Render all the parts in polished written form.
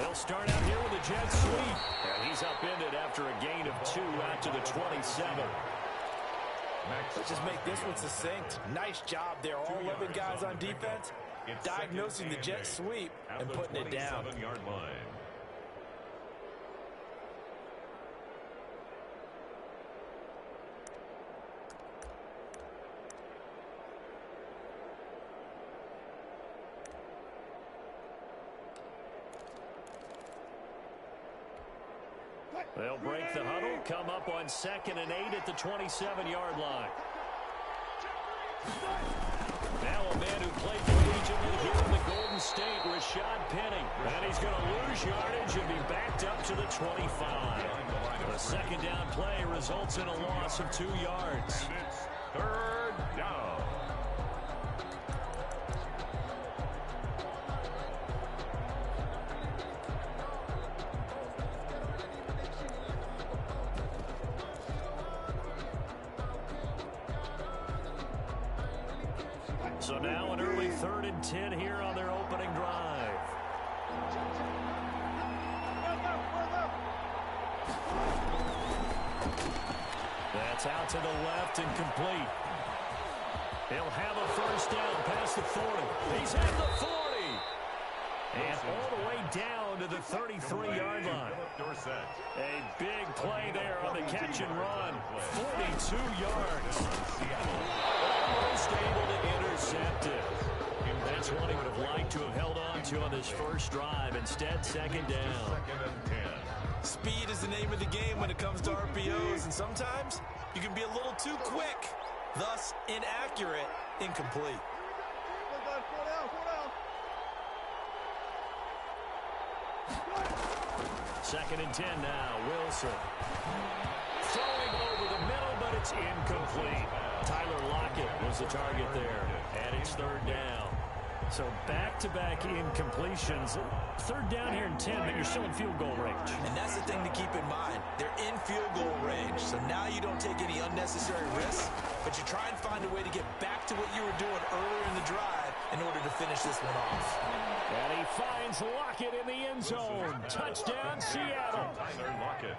They'll start out here with a jet sweep. And he's upended after a gain of 2 out to the 27. Let's just make this one succinct. Nice job there. All 11 guys on defense diagnosing the jet sweep and putting it down. They'll break the huddle, come up on 2nd and 8 at the 27-yard line. Now a man who played collegiately here in the Golden State, Rashad Penny. And he's going to lose yardage and be backed up to the 25. The second down play results in a loss of 2 yards. Third down. So now an early 3rd and 10 here on their opening drive. That's out to the left and complete. He'll have a first down past the 40. He's at the 40. And all the way down to the 33-yard line. A big play there on the catch and run. 42 yards. Almost able to intercept it. That's one he would have liked to have held on to on this first drive. Instead, second down. Speed is the name of the game when it comes to RPOs, and sometimes you can be a little too quick, thus inaccurate, incomplete. Second and 10 now, Wilson. Throwing over the middle, but it's incomplete. Tyler Lockett was the target there, and it's 3rd down. So back-to-back incompletions. 3rd down here in 10, but you're still in field goal range. And that's the thing to keep in mind. They're in field goal range, so now you don't take any unnecessary risks, but you try and find a way to get back to what you were doing earlier in the drive in order to finish this one off. And he finds Lockett in the end zone. Touchdown, Seattle. Tyler Lockett.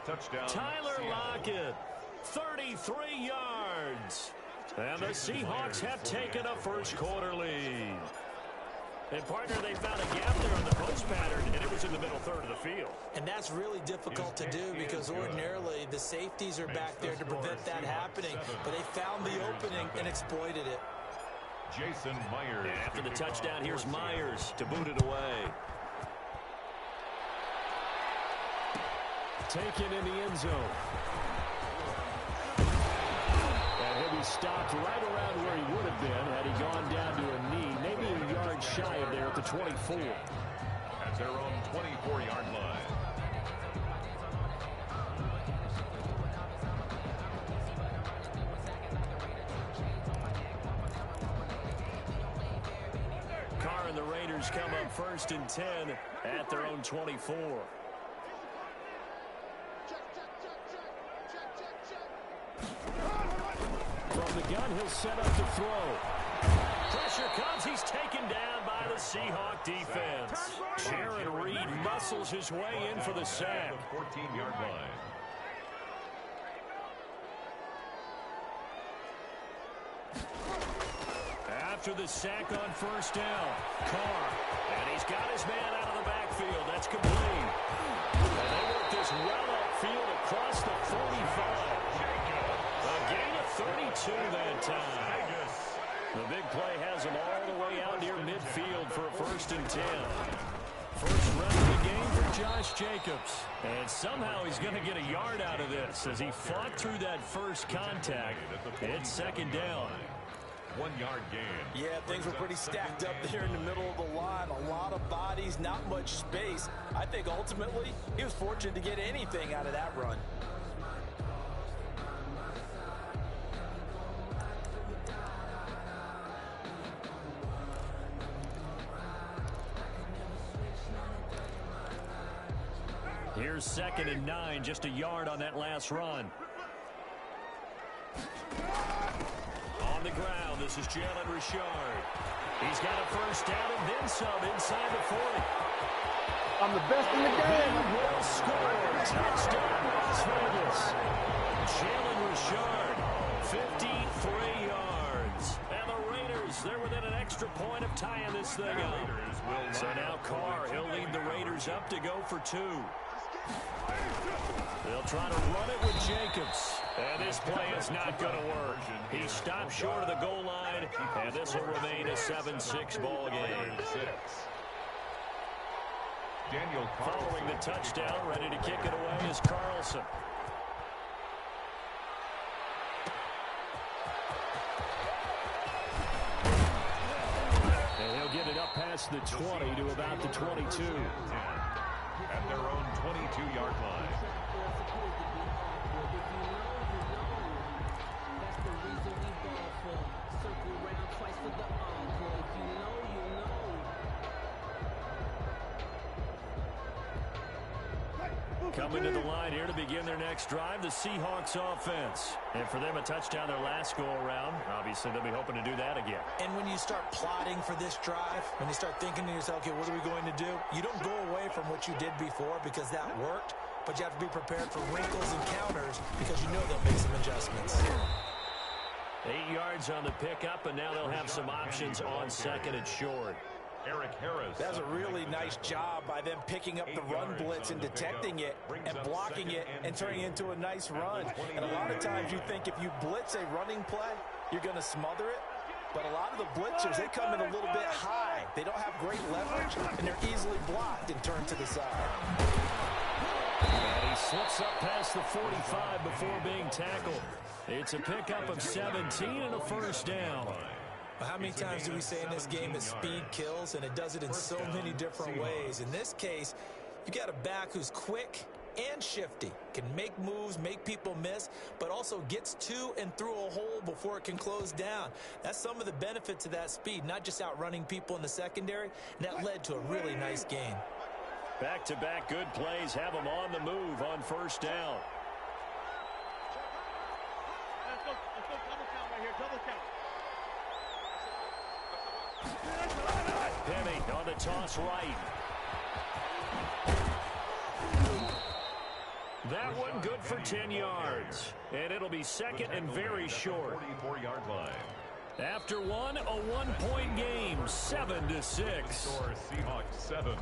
Touchdown. Tyler Lockett, 33 yards. And the Seahawks have taken a first-quarter lead. And, partner, they found a gap there on the post pattern, and it was in the middle third of the field. And that's really difficult to do because ordinarily the safeties are back there to prevent that happening. But they found the opening and exploited it. Jason Myers. And after the touchdown, here's Myers to boot it away. Taken in the end zone. And he'll be stopped right around where he would have been had he gone down to a knee, maybe a yard shy of there at the 24. At their own 24-yard line. Carr and the Raiders come up 1st and 10 at their own 24. From the gun, he'll set up to throw. Pressure comes. He's taken down by the Seahawk defense. Jaron Reed muscles his way in for the sack. 14-yard line. After the sack on first down, Carr. And he's got his man out of the backfield. That's complete. And they work this well upfield across the 45. A gain of 32 that time. The big play has him all the way out near midfield for a 1st and 10. First run of the game for Josh Jacobs. And somehow he's going to get a yard out of this as he fought through that first contact. It's 2nd down. 1-yard gain. Yeah, things were pretty stacked up there in the middle of the line. A lot of bodies, not much space. I think ultimately he was fortunate to get anything out of that run. Here's 2nd and 9, just a yard on that last run. On the ground, this is Jalen Richard. He's got a first down and then some inside the 40. I'm the best in the game. He will score. Touchdown, Las Vegas. Jalen Richard, 53 yards. And the Raiders, they're within an extra point of tying this thing up. So now Carr, he'll lead the Raiders up to go for 2. They'll try to run it with Jacobs. And this play is not going to work. He stopped short of the goal line, and this will remain a 7-6 ball game. Following the touchdown, ready to kick it away is Carlson. And he'll get it up past the 20 to about the 22. At their own 22-yard line. Coming to the line here to begin their next drive, the Seahawks offense. And for them, a touchdown their last go-around. Obviously, they'll be hoping to do that again. And when you start plotting for this drive, when you start thinking to yourself, okay, what are we going to do? You don't go away from what you did before because that worked, but you have to be prepared for wrinkles and counters because you know they'll make some adjustments. 8 yards on the pickup, and now they'll have some options on second and short. Eric Harris. That's a really nice job by them picking up the run blitz and detecting it and blocking it and turning it into a nice run. And a lot of times you think if you blitz a running play, you're going to smother it. But a lot of the blitzers, they come in a little bit high. They don't have great leverage, and they're easily blocked and turned to the side. And he slips up past the 45 before being tackled. It's a pickup of 17 and a first down. Well, how many times do we say in this game that speed kills, and it does it in so many different ways? In this case, you got a back who's quick and shifty, can make moves, make people miss, but also gets to and through a hole before it can close down. That's some of the benefits of that speed, not just outrunning people in the secondary, and that led to a really nice game. Back-to-back good plays have them on the move on first down. Let's go double count right here, double count. Penny on the toss right. That one good for 10 yards. And it'll be second and very short. 44-yard line. After one, a one-point game, 7-6. Score Seahawks 7,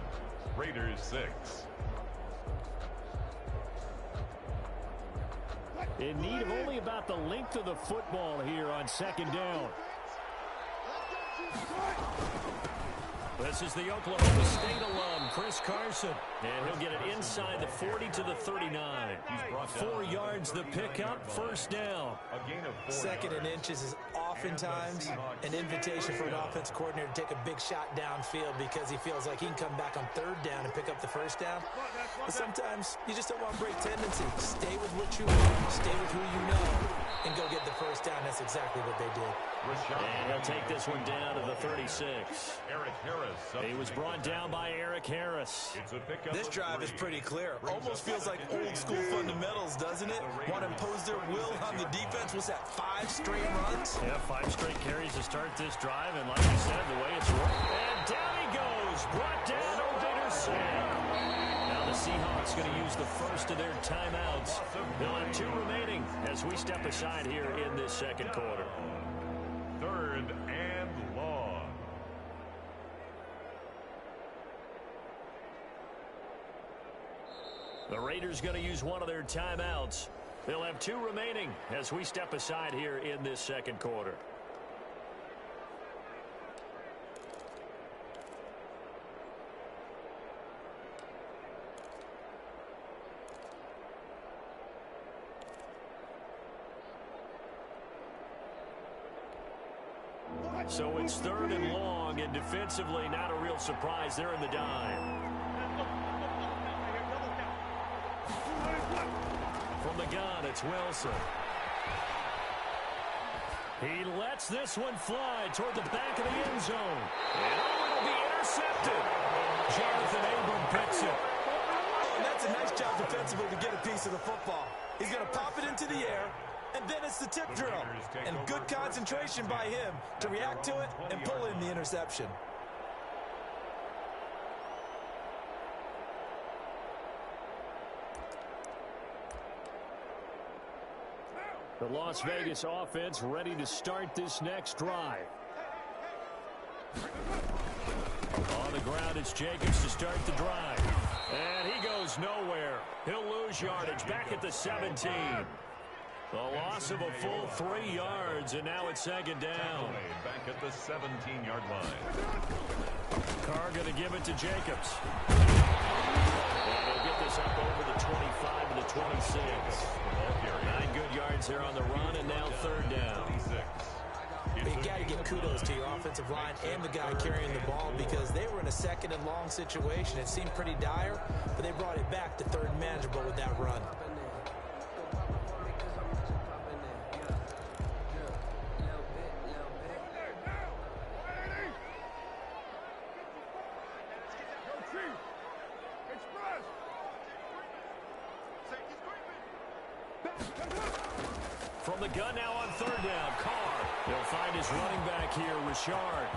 Raiders 6. In need of only about the length of the football here on second down. This is the Oklahoma State alum, Chris Carson. And he'll get it inside the 40 to the 39. 4 yards the pickup, first down. Second and inches is oftentimes an invitation for an offense coordinator to take a big shot downfield because he feels like he can come back on third down and pick up the first down. But sometimes you just don't want to break tendency. Stay with what you know, stay with who you know, and go get the first down. That's exactly what they did. And he'll take this one down to the 36. Eric Harris. He was brought down by Eric Harris. This drive is pretty clear. Almost feels like old school fundamentals, doesn't it? Want to impose their will on the defense. What's that, 5 straight runs? Yeah, 5 straight carries to start this drive. And like you said, the way it's worked. And down he goes. Brought down O'Bader Sam. Now the Seahawks going to use the first of their timeouts. They'll have 2 remaining as we step aside here in this second quarter. 3rd and long. The Raiders going to use one of their timeouts. They'll have 2 remaining as we step aside here in this second quarter. So it's 3rd and long, and defensively not a real surprise. They're in the dime. From the gun, it's Wilson. He lets this one fly toward the back of the end zone. And it'll be intercepted. Jonathan Abram picks it. And that's a nice job defensively to get a piece of the football. He's going to pop it into the air, and then it's the tip drill. And good concentration by him to react to it and pull in the interception. The Las Vegas offense ready to start this next drive. On the ground, it's Jacobs to start the drive. And he goes nowhere. He'll lose yardage back at the 17. The loss of a full 3 yards, and now it's second down. Back at the 17-yard line. Carr going to give it to Jacobs. And they'll get this up over the 25 and the 26. 9 good yards there on the run, and now third down. You got to give kudos to your offensive line and the guy carrying the ball because they were in a second and long situation. It seemed pretty dire, but they brought it back to third and manageable with that run. From the gun now on third down, Carr. He'll find his running back here, Richard.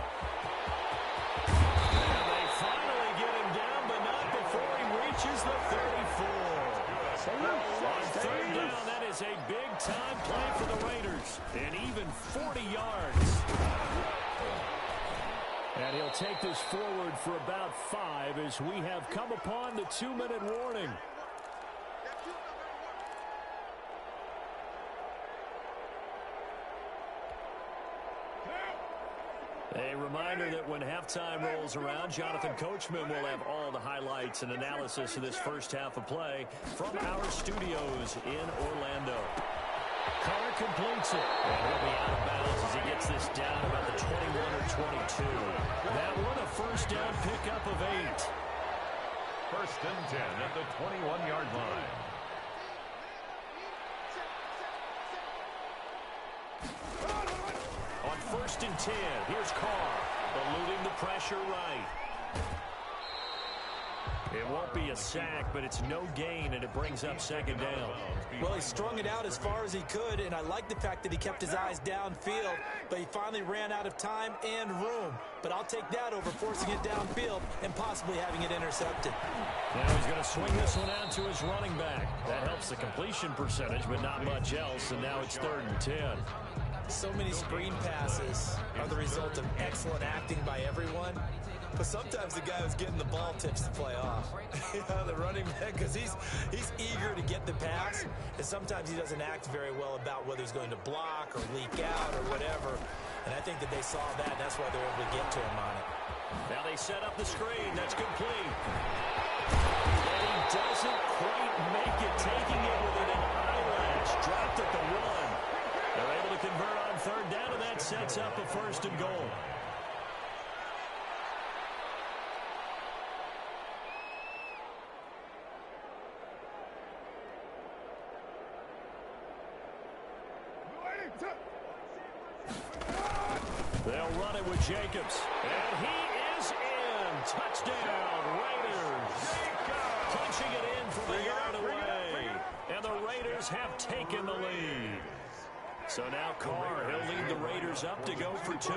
And they finally get him down, but not before he reaches the 34. On third down, that is a big-time play for the Raiders. And even 40 yards. And he'll take this forward for about 5 as we have come upon the 2-minute warning. A reminder that when halftime rolls around, Jonathan Coachman will have all the highlights and analysis of this first half of play from our studios in Orlando. Carr completes it. And he'll be out of bounds as he gets this down about the 21 or 22. That one a first down pickup of 8. First and 10 at the 21-yard line. On first and 10, here's Carr, eluding the pressure right. It won't be a sack, but it's no gain, and it brings up second down. Well, he strung it out as far as he could, and I like the fact that he kept his eyes downfield, but he finally ran out of time and room. But I'll take that over forcing it downfield and possibly having it intercepted. Now he's going to swing this one out to his running back. That helps the completion percentage, but not much else, and now it's third and 10. So many screen passes are the result of excellent acting by everyone. But sometimes the guy who's getting the ball tips the play off. The running back, because he's eager to get the pass, and sometimes he doesn't act very well about whether he's going to block or leak out or whatever. And I think that they saw that, and that's why they're able to get to him on it. Now they set up the screen. That's complete. And he doesn't quite make it, taking it within an eyelash. Dropped at the 1. They're able to convert on third down, and that sets up a first and goal. They'll run it with Jacobs. And he is in. Touchdown, Raiders. Punching it in from a yard away. And the Raiders have taken the lead. So now Carr, he'll lead the Raiders up to go for 2.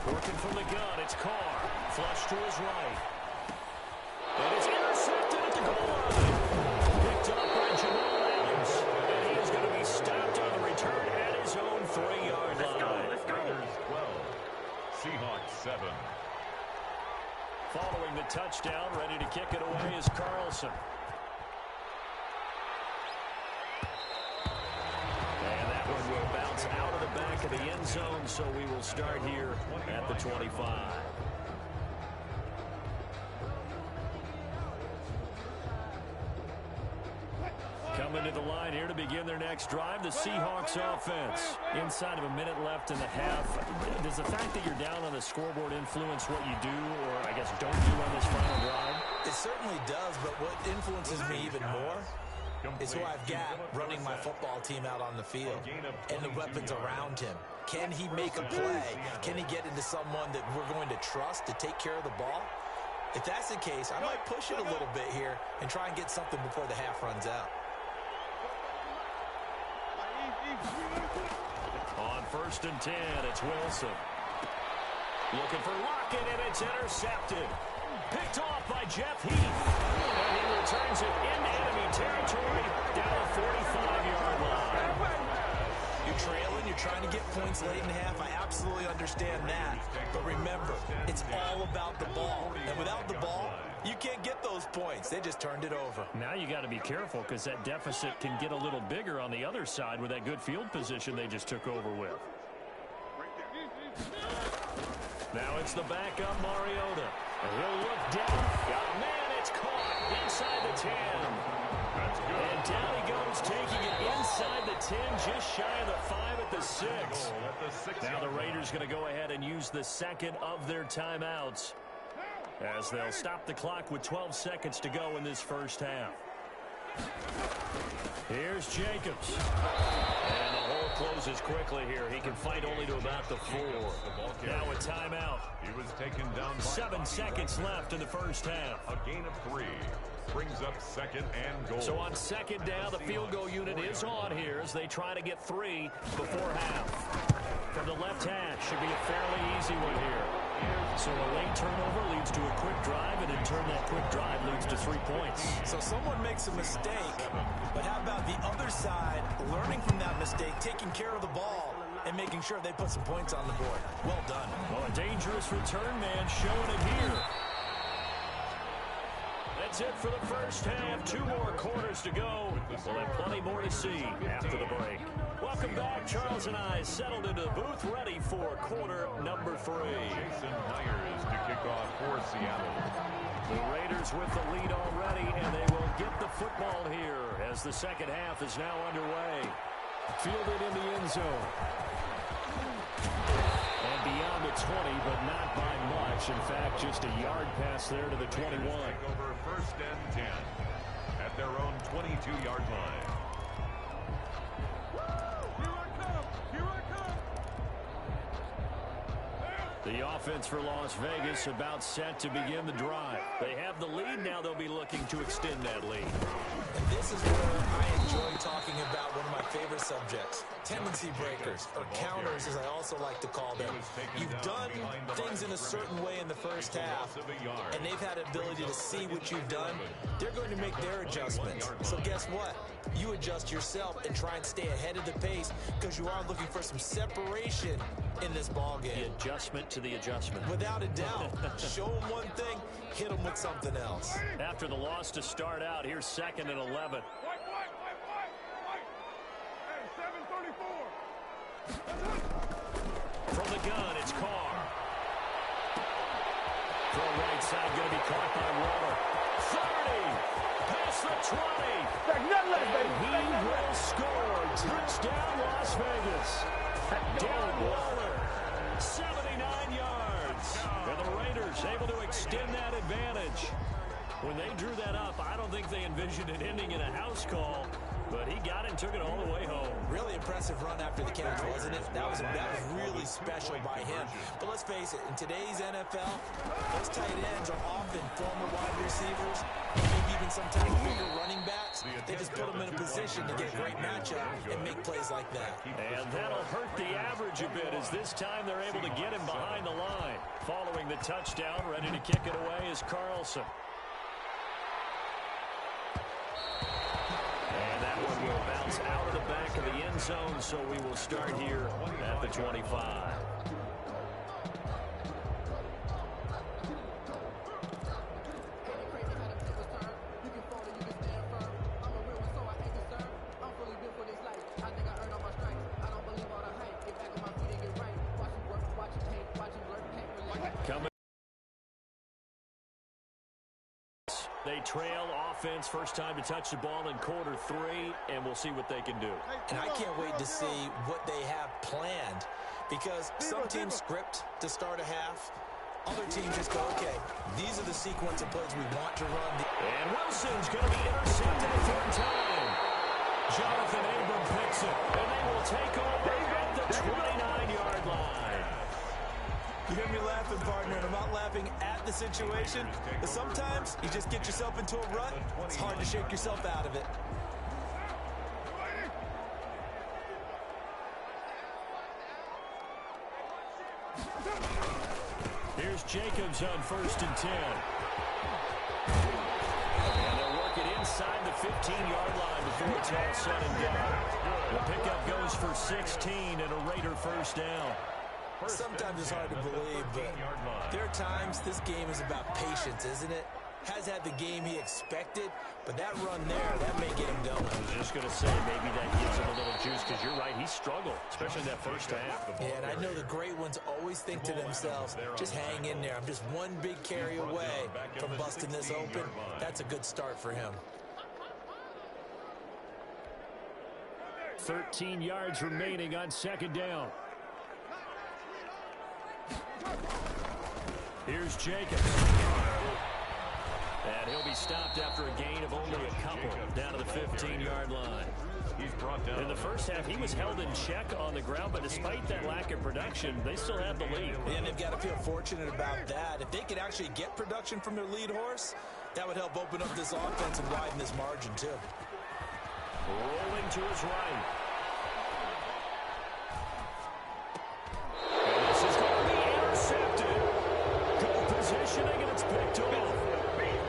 Working from the gun, it's Carr. Flush to his right. And it's intercepted at the goal line. Picked up by Jamal Adams. And he is going to be stopped on the return at his own 3-yard line. Raiders 12, Seahawks 7. Following the touchdown, ready to kick it away is Carlson. And that one will bounce out of the back of the end zone, so we will start here at the 25. Coming to the line here to begin their next drive, the Seahawks offense. Inside of a minute left in the half. Does the fact that you're down on the scoreboard influence what you do, or I guess don't do on this final drive? It certainly does, but what influences me even more is who I've got running my football team out on the field and the weapons around him. Can he make a play? Can he get into someone that we're going to trust to take care of the ball? If that's the case, I might push it a little bit here and try and get something before the half runs out. On first and 10, it's Wilson. Looking for Lockett, and it's intercepted. Picked off by Jeff Heath. And he returns it into enemy territory down the 45-yard line. You're trailing, you're trying to get points late in the half. I absolutely understand that. But remember, it's all about the ball. And without the ball, you can't get those points. They just turned it over. Now you got to be careful because that deficit can get a little bigger on the other side with that good field position they just took over with. Now it's the backup Mariota. And he'll look down. Oh, man, it's caught inside the 10. That's good. And down he goes, taking it inside the 10, just shy of the 5 at the 6. Now the Raiders going to go ahead and use the second of their timeouts as they'll stop the clock with 12 seconds to go in this first half. Here's Jacobs. And the hole closes quickly here. He can fight only to about the 4. Now a timeout. He was taken down by 7 seconds left in the first half. a gain of 3. Brings up second and goal. So on second down, the field goal unit is on here as they try to get 3 before half. From the left hash, should be a fairly easy one here. So a late turnover leads to a quick drive, and in turn that quick drive leads to 3 points. So someone makes a mistake, but how about the other side learning from that mistake, taking care of the ball, and making sure they put some points on the board? Well done. Well, a dangerous return man showing it here. That's it for the first half. 2 more quarters to go. We'll have plenty more to see after the break. Welcome back. Charles and I settled into the booth, ready for quarter number 3. Jason Myers to kick off for Seattle. The Raiders with the lead already, and they will get the football here as the second half is now underway. Fielded in the end zone. And beyond the 20, but not by much. In fact, just a yard pass there to the 21. Take over first and 10 at their own 22-yard line. The offense for Las Vegas about set to begin the drive. They have the lead. Now they'll be looking to extend that lead. And this is where I enjoy talking about one of my favorite subjects, tendency breakers, or counters as I also like to call them. You've done things in a certain way in the first half, and they've had the ability to see what you've done. They're going to make their adjustments. So guess what? You adjust yourself and try and stay ahead of the pace because you are looking for some separation in this ball game. The adjustment to the adjustment. Without a doubt. Show them one thing, hit them with something else. After the loss to start out, here's 2nd and 11. From the gun, it's Carr. Throw right side, going to be caught by Waller. 30, past the 20. And he will score. Touchdown, Las Vegas. Darren Waller, 79 yards. And the Raiders able to extend that advantage. When they drew that up, I don't think they envisioned it ending in a house call, but he got it and took it all the way home. Really impressive run after the catch, wasn't it? That was really special by him. But let's face it, in today's NFL, those tight ends are often former wide receivers, maybe even sometimes bigger running backs. They just put them in a position to get a great matchup and make plays like that. And that'll hurt the average a bit as this time they're able to get him behind the line. Following the touchdown, ready to kick it away is Carlson. And that one will bounce out of the back of the end zone, so we will start here at the 25. They trail offense, first time to touch the ball in quarter 3, and we'll see what they can do. And I can't wait to see what they have planned because some teams script to start a half. Other teams just go, okay, these are the sequence of plays we want to run. And Wilson's going to be intercepted a 3rd time. Jonathan Abram picks it, and they will take over at the 29-yard line. You hear me laughing, partner, and I'm not laughing at the situation, but sometimes you just get yourself into a rut, it's hard to shake yourself out of it. Here's Jacobs on 1st and 10. 15-yard line before it's all said and done. The pickup goes for 16 and a Raider first down. Sometimes it's hard to believe, but there are times this game is about patience, isn't it? Has had the game he expected, but that run there, that may get him going. I was just going to say, maybe that gives him a little juice, because you're right, he struggled, especially in that first half. Yeah, and I know the great ones always think to themselves, just hang in there. I'm just one big carry away from busting this open. That's a good start for him. 13 yards remaining on second down. Here's Jacobs. And he'll be stopped after a gain of only a couple down to the 15-yard line. In the first half, he was held in check on the ground, but despite that lack of production, they still have the lead. And they've got to feel fortunate about that. If they could actually get production from their lead horse, that would help open up this offense and widen this margin, too. Rolling to his right. And this is going to be intercepted. Good positioning, and it's picked off.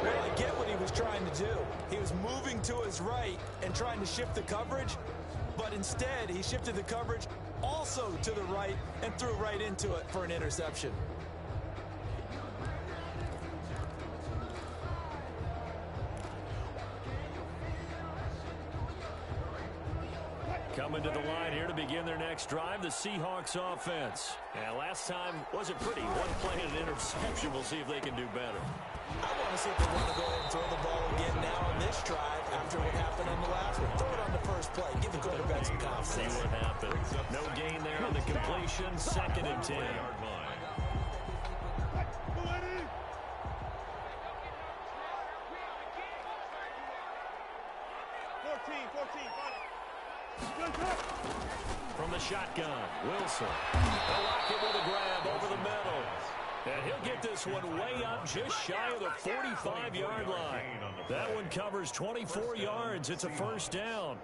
Well, I get what he was trying to do. He was moving to his right and trying to shift the coverage, but instead he shifted the coverage also to the right and threw right into it for an interception. Coming to the line here to begin their next drive, the Seahawks offense. And last time wasn't pretty. One play and an interception. We'll see if they can do better. I want to see if they want to go ahead and throw the ball again now on this drive after what happened on the last one. Throw it on the first play. Give the quarterback some confidence. See what happens. No gain there on the completion. Second and 10. 14. From the shotgun, Wilson. They'll lock it with a grab over the middle. And he'll get this one way up just shy of the 45-yard line. That one covers 24 yards. It's a first down.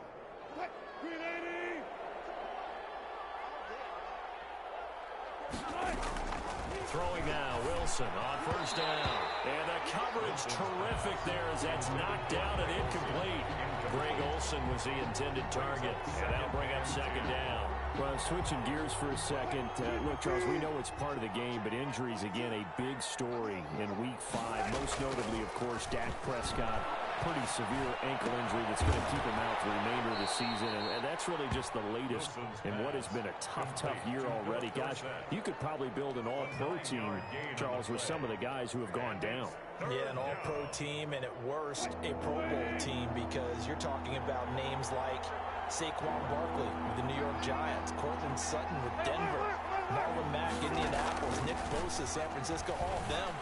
Throwing now, Wilson on first down. And the coverage terrific there as that's knocked down and incomplete. Greg Olsen was the intended target. And that'll bring up second down. Well, switching gears for a second. Look, Charles, we know it's part of the game, but injuries, again, a big story in Week 5. Most notably, of course, Dak Prescott. Pretty severe ankle injury that's going to keep him out for the remainder of the season. And that's really just the latest in what has been a tough year already. Gosh, you could probably build an all-pro team, Charles, with some of the guys who have gone down. Yeah, an all-pro team, and at worst, a Pro Bowl team, because you're talking about names like Saquon Barkley with the New York Giants, Cortland Sutton with Denver, Marlon Mack, Indianapolis, Nick Bosa, San Francisco, all of them.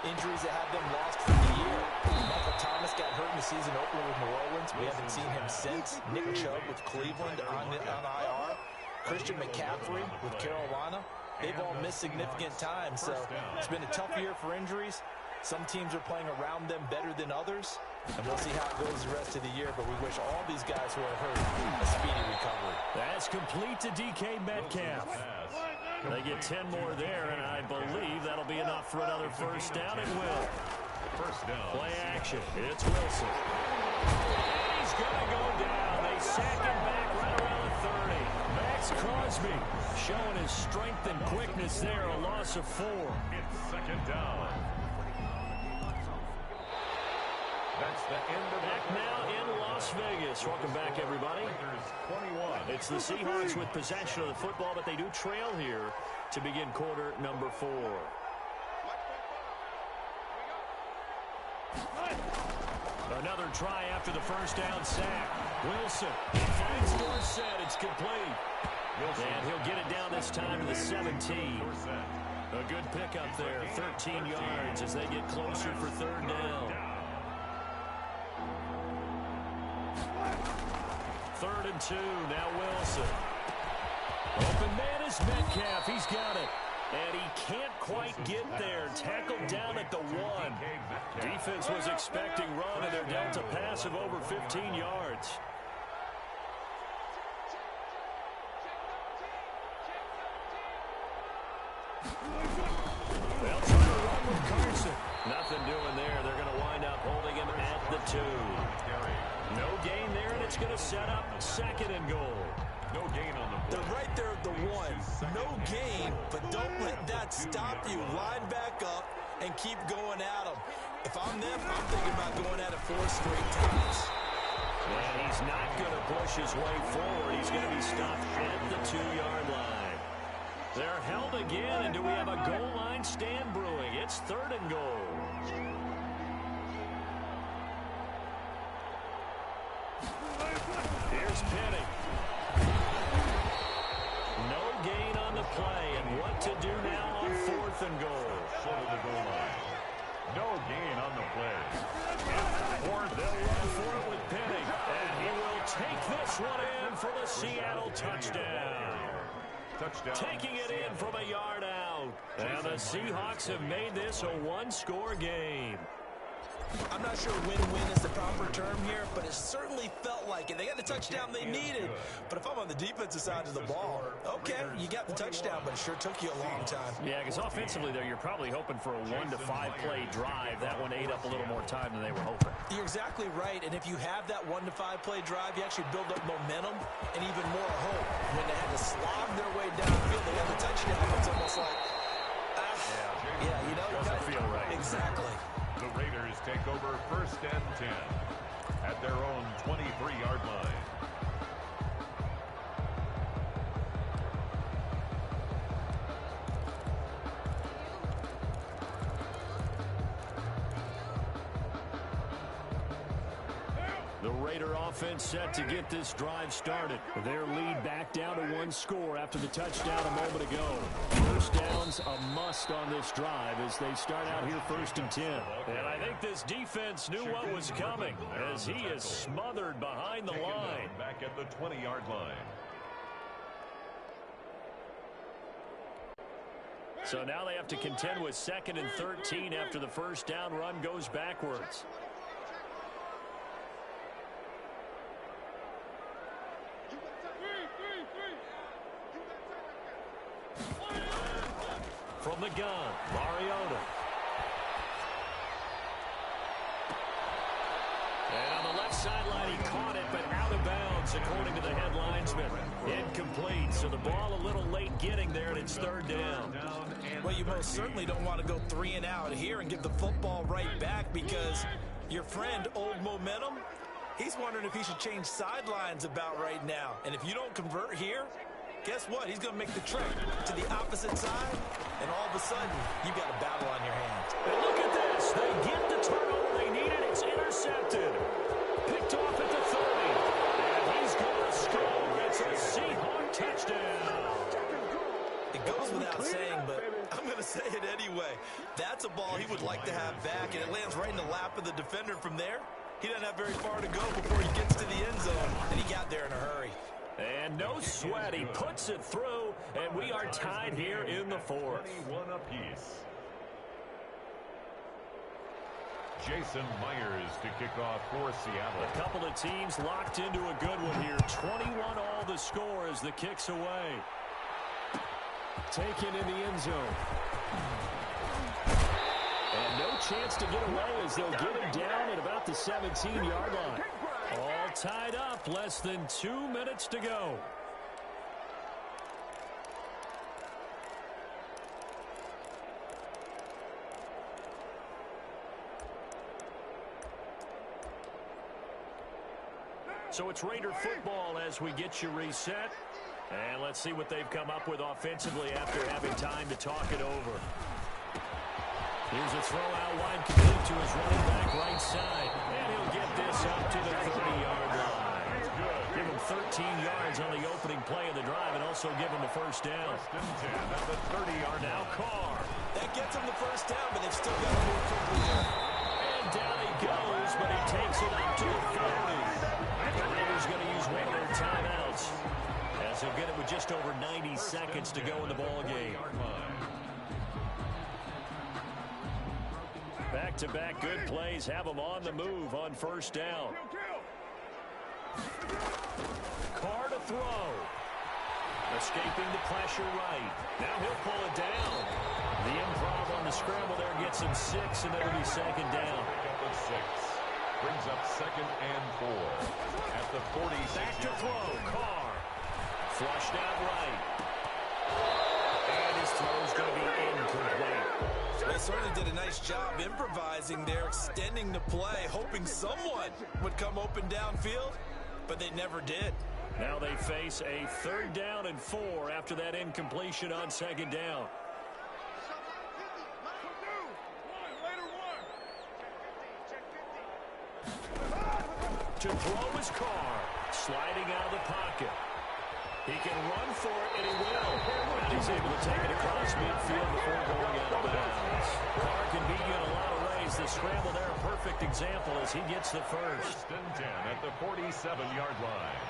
Injuries that have them lost for the year. Michael Thomas got hurt in the season opener with New Orleans. We haven't seen him since. Nick Chubb with Cleveland on IR. Christian McCaffrey with Carolina. They've all missed significant time, so it's been a tough year for injuries. Some teams are playing around them better than others, and we'll see how it goes the rest of the year, but we wish all these guys who are hurt a speedy recovery. That's complete to DK Metcalf. They get 10 more there, and I believe that'll be enough for another first down. It will. First down. Play action. It's Wilson. He's going to go down. They sack him back right around the 30. Max Crosby showing his strength and quickness there. A loss of 4. It's second down. That's the end of back now in Las Vegas. Welcome back, everybody. 21. It's the Seahawks with possession of the football, but they do trail here to begin quarter number 4. Another try after the first down sack. Wilson finds Dorsett. It's complete. And he'll get it down this time to the 17. A good pickup there. 13 yards as they get closer for third down. 3rd and 2. Now Wilson. Open man is Metcalf. He's got it. And he can't quite get there. Tackled down at the 1. Defense was expecting run, and they're dealt a pass of over 15 yards. They'll try to run with Carson. Nothing doing there. They're going to wind up holding him at the 2. No gain there, and it's going to set up 2nd and goal. No gain on the play. They're right there at the 1. No gain, but don't let that stop you. Line back up and keep going at them. If I'm them, I'm thinking about going at it 4 straight times. And he's not going to push his way forward. He's going to be stopped at the 2-yard line. They're held again, and do we have a goal line stand brewing? It's 3rd and goal. Here's Penny. No gain on the play, and what to do now on 4th and goal? Short of the goal line. No gain on the play. They'll run for it with Penny, and he will take this one in for the Seattle touchdown. Taking it in from a yard out. And the Seahawks have made this a 1-score game. I'm not sure win-win is the proper term here, but it certainly felt like it. They got the touchdown they needed. But if I'm on the defensive side of the ball, okay, you got the touchdown, but it sure took you a long time. Yeah, because offensively there, you're probably hoping for a 1 to 5 play drive. That one ate up a little more time than they were hoping. You're exactly right, and if you have that 1 to 5 play drive, you actually build up momentum and even more hope. When they had to slog their way downfield, they got the touchdown. It's almost like, yeah, you know, doesn't feel right. Exactly. The Raiders take over 1st and 10 at their own 23-yard line. The Raider offense set to get this drive started. Their lead back down to 1 score after the touchdown a moment ago. First down's a must on this drive as they start out here 1st and 10. And I think this defense knew what was coming as he is smothered behind the line. Back at the 20-yard line. So now they have to contend with 2nd and 13 after the first down run goes backwards. From the gun, Mariota. And on the left sideline, he caught it, but out of bounds, according to the head linesman. Incomplete, so the ball a little late getting there, and it's 3rd down. Well, you most certainly don't want to go 3 and out here and give the football right back because your friend, Old Momentum, he's wondering if he should change sidelines about right now. And if you don't convert here, guess what? He's going to make the trek to the opposite side, and all of a sudden, you've got a battle on your hands. And look at this. They get the turnover they needed. It's intercepted. Picked off at the 30. And he's going to score. It's a Seahawk touchdown. It goes without saying, but I'm going to say it anyway. That's a ball he would like to have back, and it lands right in the lap of the defender from there. He doesn't have very far to go before he gets to the end zone, and he got there in a hurry. And no sweat. He puts it through, and we are tied here in the 4th. 21 apiece. Jason Myers to kick off for Seattle. A couple of teams locked into a good one here. 21 all the score as the kick's away. Taken in the end zone. And no chance to get away as they'll get him down at about the 17-yard line. All tied up, less than 2 minutes to go. So it's Raider football as we get you reset. And let's see what they've come up with offensively after having time to talk it over. Here's a throw out wide, complete to his running back right side. And he'll get this up to the 30-yard line. Give him 13 yards on the opening play of the drive and also give him a first down. 1st and 10 at the 30-yard Now Carr. That gets him the first down, but they've still got to move quickly there. And down he goes, but he takes it up to the 40. The Raiders going to use one of their timeouts as they'll get it with just over 90 seconds to go in the ball game. Back-to-back good plays have them on the move on first down. Carr to throw. Escaping the pressure right. Now he'll pull it down. The improv on the scramble there gets him 6, and it'll be 2nd down. brings up 2nd and 4 at the 46. Back to throw. Carr. Flushed out right. And his throw's going to be incomplete. They certainly did a nice job improvising there, extending the play, hoping someone would come open downfield, but they never did. Now they face a 3rd down and 4 after that incompletion on 2nd down. To throw his Carr, sliding out of the pocket. He can run for it, and he will. And he's able to take it across midfield before going out of bounds. Carr can beat you in a lot of ways. The scramble there, a perfect example as he gets the first. 1st and 10 at the 47-yard line.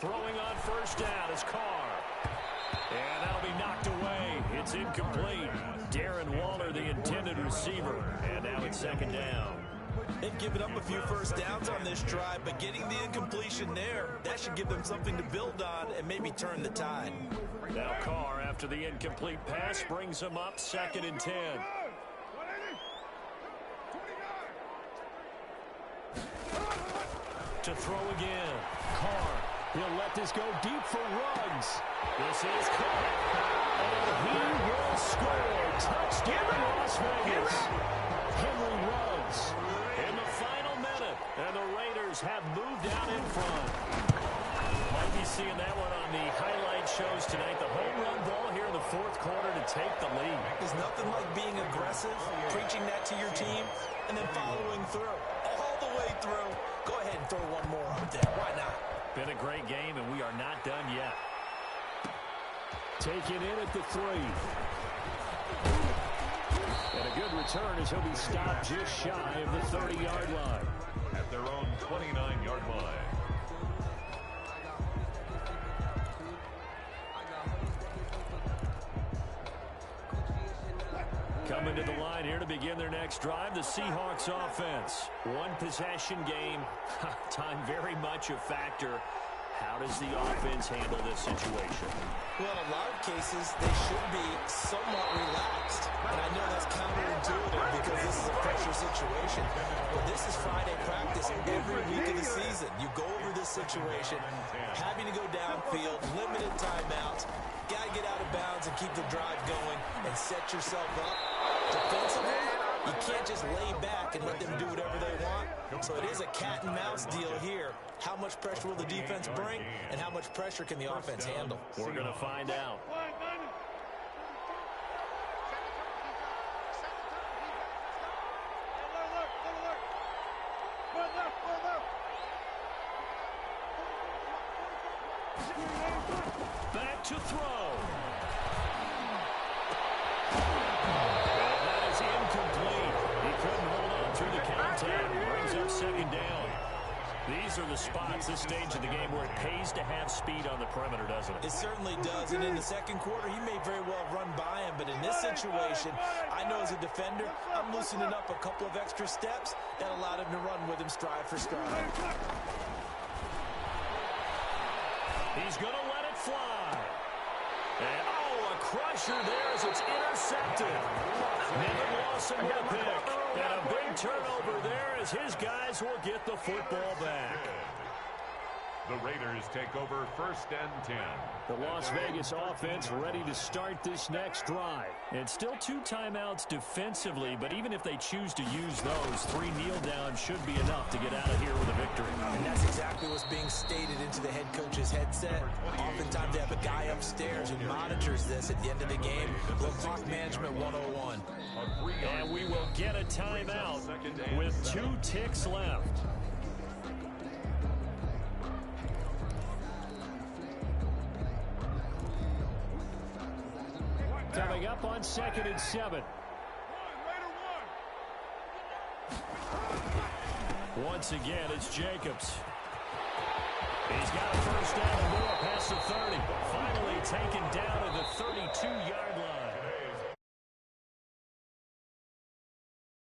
Throwing on 1st down is Carr. And that'll be knocked away. It's incomplete. Darren Waller, the intended receiver. And now it's 2nd down. They've given up a few 1st downs on this drive, but getting the incompletion there, that should give them something to build on and maybe turn the tide. Now Carr, after the incomplete pass, brings him up 2nd and 10. To throw again. Carr. He'll let this go deep for Ruggs. This is Carr. And he will score. Touchdown, Las Vegas. Henry Ruggs in the final minute. And the Raiders have moved out in front. Might be seeing that one on the highlight shows tonight. The home run ball here in the 4th quarter to take the lead. There's nothing like being aggressive, preaching that to your team, and then following through. All the way through. Go ahead and throw one more up there. Why not? Been a great game, and we are not done yet. Taken in at the 3. And a good return as he'll be stopped just shy of the 30-yard line. At their own 29-yard line. Coming to the line here to begin their next drive, the Seahawks offense. One possession game. Time very much a factor. How does the offense handle this situation? Well, in a lot of cases, they should be somewhat relaxed. And I know that's counterintuitive because this is a pressure situation. But this is Friday practice every week of the season. You go over this situation, having to go downfield, limited timeouts, got to get out of bounds and keep the drive going and set yourself up. Defensively, you can't just lay back and let them do whatever they want. So it is a cat and mouse deal here. How much pressure will the defense bring, and how much pressure can the offense handle? We're going to find out. Back to throw. And that is incomplete. He couldn't hold on through the contact. Brings up 2nd down. These are the spots, this stage of the game, where it pays to have speed on the perimeter, doesn't it? It certainly does, and in the 2nd quarter, he may very well run by him, but in this situation, I know as a defender, I'm loosening up a couple of extra steps that allowed him to run with him stride for stride. He's going to let it fly. And, a crusher there as it's intercepted. Nevin Lawson with a pick. And a big turnover there as his guys will get the football back. The Raiders take over 1st and 10. The Las Vegas offense ready to start this next drive. And still 2 timeouts defensively, but even if they choose to use those, 3 kneel downs should be enough to get out of here with a victory. And that's exactly what's being stated into the head coach's headset. Oftentimes they have a guy upstairs who monitors this at the end of the game. Little clock management 101. And we will get a timeout with 2 ticks left. Coming up on 2nd and 7. Once again, it's Jacobs. He's got a 1st down and more past the 30. Finally taken down at the 32-yard line.